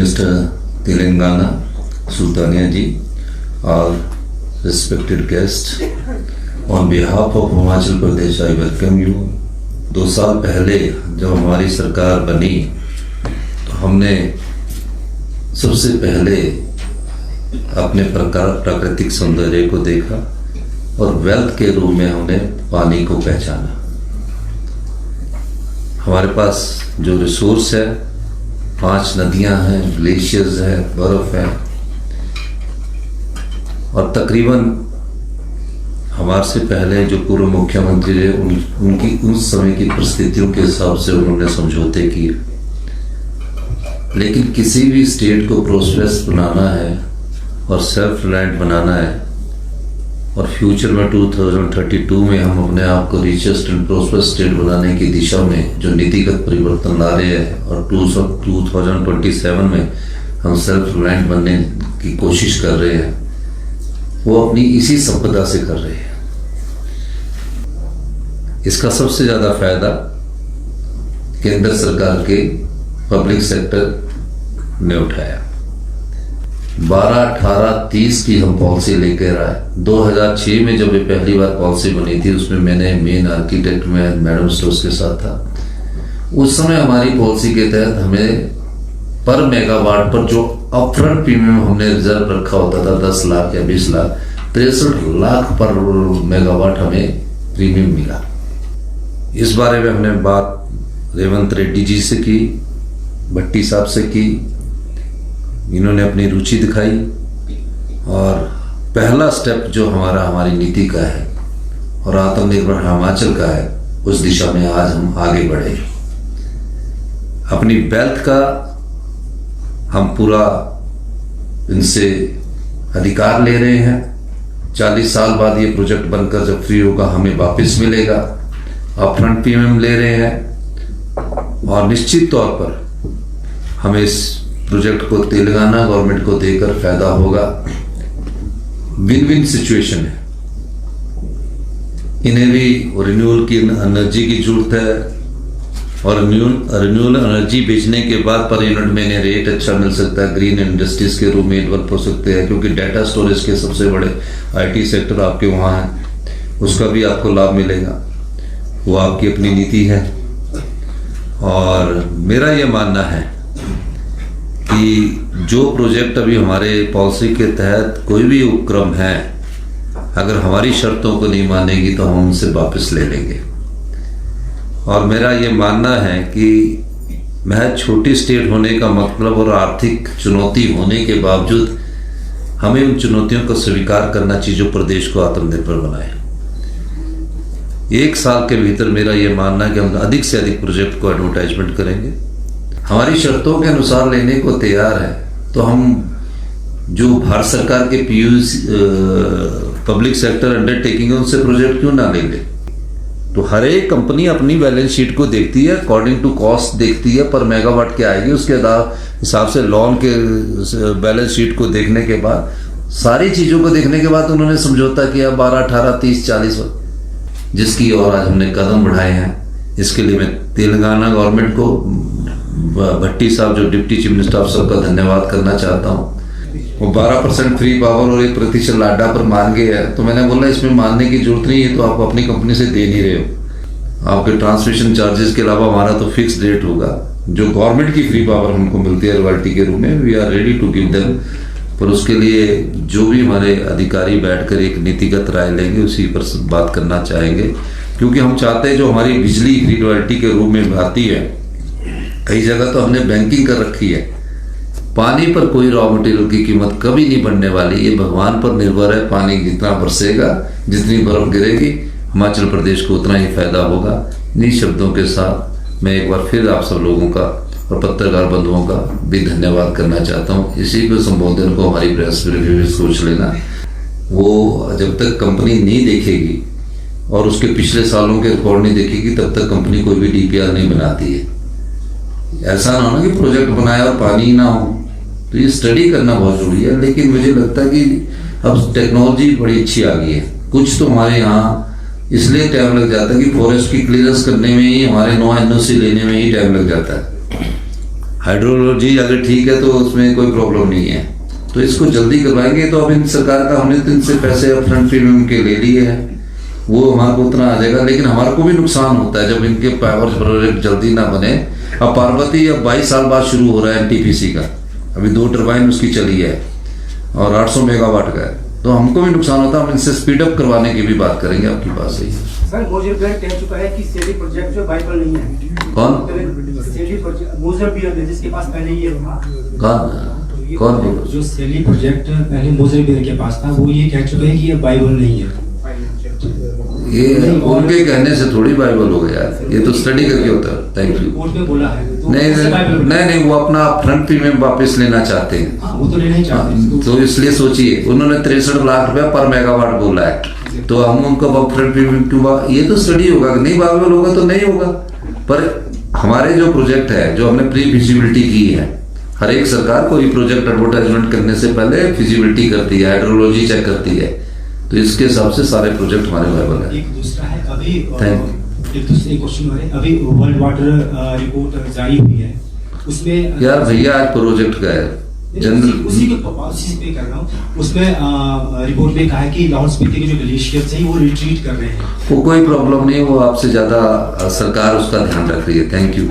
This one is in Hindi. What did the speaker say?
Minister Telangana, Sultania ji, all respected guests, on behalf of Himachal Pradesh, I welcome you. 2 साल पहले जब हमारी सरकार बनी तो हमने सबसे पहले अपने प्राकृतिक सौंदर्य को देखा और वेल्थ के रूप में हमने पानी को पहचाना। हमारे पास जो रिसोर्स है, 5 नदियां हैं, ग्लेशियर्स है, बर्फ है, और तकरीबन हमारे से पहले जो पूर्व मुख्यमंत्री रहे उनकी उस समय की परिस्थितियों के हिसाब से उन्होंने समझौते किए। लेकिन किसी भी स्टेट को प्रोस्पेरस बनाना है और सेल्फ रिलायंट बनाना है और फ्यूचर में 2032 में हम अपने आप को रिचेस्ट एंड प्रोस्पेरस स्टेट बनाने की दिशा में जो नीतिगत परिवर्तन ला रहे हैं और 2027 में हम सेल्फ रिलायंट बनने की कोशिश कर रहे हैं, वो अपनी इसी संपदा से कर रहे हैं। इसका सबसे ज्यादा फायदा केंद्र सरकार के पब्लिक सेक्टर ने उठाया। 12-18-30 की हम पॉलिसी लेकर आए। 2006 में जब ये पहली बार पॉलिसी बनी थी, उसमें मैंने मेन आर्किटेक्ट में मैडम स्टोर्स के साथ था। उस समय हमारी पॉलिसी के तहत हमें पर मेगावाट पर जो अपफ्रंट प्रीमियम हमने रिजर्व रखा होता था 10 लाख या 20 लाख, 63 लाख पर मेगावाट हमें प्रीमियम मिला। इस बारे में हमने बात रेवंत रेड्डी जी से की, भट्टी साहब से की। इन्होंने अपनी रुचि दिखाई और पहला स्टेप जो हमारी नीति का है और आत्मनिर्भर हिमाचल का है, उस दिशा में आज हम आगे बढ़े। अपनी वेल्थ का हम पूरा इनसे अधिकार ले रहे हैं। 40 साल बाद ये प्रोजेक्ट बनकर जब फ्री होगा हमें वापस मिलेगा। अपफ्रंट प्रीमियम ले रहे हैं और निश्चित तौर पर हमें इस प्रोजेक्ट को तेलंगाना गवर्नमेंट को देकर फायदा होगा। विन विन सिचुएशन है। इन्हें भी रिन्यूअल की एनर्जी की जरूरत है और रिन्यूएबल एनर्जी बेचने के बाद पर यूनिट में इन्हें रेट अच्छा मिल सकता है। ग्रीन इंडस्ट्रीज के रूप में डेवलप हो सकते हैं, क्योंकि डाटा स्टोरेज के सबसे बड़े आईटी सेक्टर आपके वहाँ है, उसका भी आपको लाभ मिलेगा। वो आपकी अपनी नीति है। और मेरा ये मानना है कि जो प्रोजेक्ट अभी हमारे पॉलिसी के तहत कोई भी उपक्रम है, अगर हमारी शर्तों को नहीं मानेगी तो हम उनसे वापस ले लेंगे। और मेरा ये मानना है कि महज छोटी स्टेट होने का मतलब और आर्थिक चुनौती होने के बावजूद हमें उन चुनौतियों को स्वीकार करना चाहिए जो प्रदेश को आत्मनिर्भर बनाए। 1 साल के भीतर मेरा ये मानना है कि हम अधिक से अधिक प्रोजेक्ट को एडवर्टाइजमेंट करेंगे। हमारी शर्तों के अनुसार लेने को तैयार है तो हम जो भारत सरकार के पब्लिक सेक्टर अंडरटेकिंग है उनसे प्रोजेक्ट क्यों ना लेंगे। तो हर एक कंपनी अपनी बैलेंस शीट को देखती है, अकॉर्डिंग टू कॉस्ट देखती है, पर मेगावाट क्या आएगी उसके हिसाब से लोन के बैलेंस शीट को देखने के बाद, सारी चीजों को देखने के बाद उन्होंने समझौता किया 12, 18, 30, 40, जिसकी ओर आज हमने कदम बढ़ाए हैं। इसके लिए मैं तेलंगाना गवर्नमेंट को, भट्टी साहब जो डिप्टी चीफ मिनिस्टर ऑफ, सबका धन्यवाद करना चाहता हूँ। वो 12% फ्री पावर और 1% लाडा पर मान गए हैं, तो मैंने बोला इसमें मानने की जरूरत नहीं है, तो आप अपनी कंपनी से दे नहीं रहे हो। आपके ट्रांसमिशन चार्जेस के अलावा हमारा तो फिक्स रेट होगा। जो गवर्नमेंट की फ्री पावर हमको मिलती है रॉयल्टी के रूप में, we are ready to give them. पर उसके लिए जो भी हमारे अधिकारी बैठकर एक नीतिगत राय लेंगे उसी पर बात करना चाहेंगे, क्योंकि हम चाहते हैं जो हमारी बिजली फ्री रॉयल्टी के रूप में आती है, कई जगह तो हमने बैंकिंग कर रखी है। पानी पर कोई रॉ मटेरियल की कीमत कभी नहीं बढ़ने वाली, ये भगवान पर निर्भर है। पानी जितना बरसेगा, जितनी बर्फ गिरेगी, हिमाचल प्रदेश को उतना ही फायदा होगा। इन्हीं शब्दों के साथ मैं एक बार फिर आप सब लोगों का और पत्रकार बंधुओं का भी धन्यवाद करना चाहता हूँ। इसी को संबोधन को हमारी प्रेस रिव्यू सोच लेना, वो जब तक कंपनी नहीं देखेगी और उसके पिछले सालों के रिकॉर्ड नहीं देखेगी तब तक कंपनी कोई भी डीपीआर नहीं बनाती है। ऐसा ना हो ना कि प्रोजेक्ट बनाया और पानी ही ना हो, तो ये स्टडी करना बहुत जरूरी है। लेकिन मुझे लगता है कि अब टेक्नोलॉजी बड़ी अच्छी आ गई है। कुछ तो हमारे यहाँ इसलिए टाइम लग जाता है कि फॉरेस्ट की क्लियरेंस करने में ही, हमारे 9 NOC लेने में ही टाइम लग जाता है। हाइड्रोलॉजी अगर ठीक है तो उसमें कोई प्रॉब्लम नहीं है, तो इसको जल्दी करवाएंगे। तो अब इन सरकार का हमने तो इनसे पैसे अपफ्रंट प्रीमियम के ले लिए हैं, वो हमारे को उतना आ जाएगा, लेकिन हमारे को भी नुकसान होता है जब इनके पावर प्रोजेक्ट जल्दी ना बने। अब पार्वती अब 22 साल बाद शुरू हो रहा है एनटीपीसी का, अभी 2 टरबाइन उसकी चली है और 800 मेगावाट का है, तो हमको भी नुकसान होता है। हम इनसे स्पीड अप करवाने की भी बात करेंगे, आपकी बात सही है। सर मोजर बियर कह चुका है कि सेली प्रोजेक्ट जो वाइबल नहीं है। कौन? सेली प्रोजेक्ट मोजर बियर जिसके पास पहले ही है। कौन बोलो? जो सेली प्रोजेक्ट पहले मोजर बियर के पास था, वो ये कह चुके हैं कि ये वाइबल नहीं है। ये उनके कहने से थोड़ी बाइबल हो गया, ये तो स्टडी करके होता है। Thank you. कोर्ट में बोला है तो नहीं, वो अपना फ्रंट प्रीमियम वापस लेना चाहते हैं। वो तो लेना ही चाहते तो इसलिए सोचिए, उन्होंने 63 लाख रुपया पर मेगावाट बोला है, तो हम उनको फ्रंट प्रीमियम क्यों? ये तो स्टडी होगा, नहीं बाइबल होगा तो नहीं होगा। पर हमारे जो प्रोजेक्ट है, जो हमने प्री फिजिबिलिटी की है, हर एक सरकार कोई प्रोजेक्ट एडवर्टाइजमेंट करने से पहले फिजिबिलिटी करती है, हाइड्रोलॉजी चेक करती है, तो इसके हिसाब से सारे प्रोजेक्ट हमारे वायबल है। एक दूसरा है, अभी एक दूसरे क्वेश्चन है, अभी वर्ल्ड वाटर रिपोर्ट जारी हुई है, उसमें यार भैया आज प्रोजेक्ट का है जनरल, उसी पे कर रहा हूँ। उसमें रिपोर्ट में कहा है कि लाहौल स्पीति के जो ग्लेशियर्स हैं वो रिट्रीट कर रहे हैं। वो कोई प्रॉब्लम नहीं, वो आपसे ज्यादा सरकार उसका ध्यान रख रही है। Thank you.